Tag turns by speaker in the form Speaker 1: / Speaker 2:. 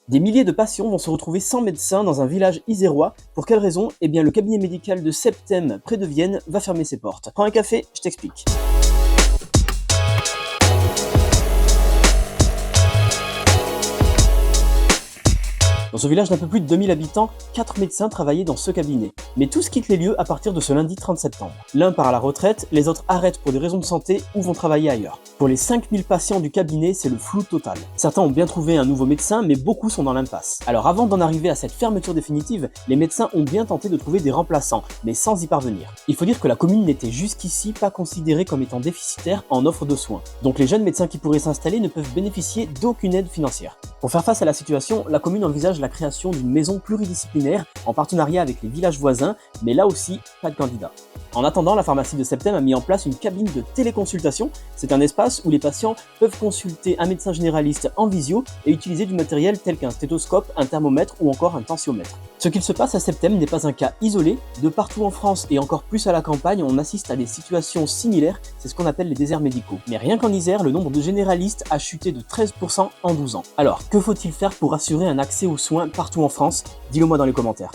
Speaker 1: Des milliers de patients vont se retrouver sans médecin dans un village isérois. Pour quelle raison? Eh bien, le cabinet médical de Septem, près de Vienne, va fermer ses portes. Prends un café, je t'explique. Dans ce village d'un peu plus de 2000 habitants, 4 médecins travaillaient dans ce cabinet. Mais tous quittent les lieux à partir de ce lundi 30 septembre. L'un part à la retraite, les autres arrêtent pour des raisons de santé ou vont travailler ailleurs. Pour les 5000 patients du cabinet, c'est le flou total. Certains ont bien trouvé un nouveau médecin, mais beaucoup sont dans l'impasse. Alors avant d'en arriver à cette fermeture définitive, les médecins ont bien tenté de trouver des remplaçants, mais sans y parvenir. Il faut dire que la commune n'était jusqu'ici pas considérée comme étant déficitaire en offre de soins. Donc les jeunes médecins qui pourraient s'installer ne peuvent bénéficier d'aucune aide financière. Pour faire face à la situation, la commune envisage la création d'une maison pluridisciplinaire en partenariat avec les villages voisins, mais là aussi, pas de candidat. En attendant, la pharmacie de Septem a mis en place une cabine de téléconsultation. C'est un espace où les patients peuvent consulter un médecin généraliste en visio et utiliser du matériel tel qu'un stéthoscope, un thermomètre ou encore un tensiomètre. Ce qu'il se passe à Septem n'est pas un cas isolé. De partout en France et encore plus à la campagne, on assiste à des situations similaires, c'est ce qu'on appelle les déserts médicaux. Mais rien qu'en Isère, le nombre de généralistes a chuté de 13% en 12 ans. Alors, que faut-il faire pour assurer un accès aux soins partout en France? Dis-le moi dans les commentaires.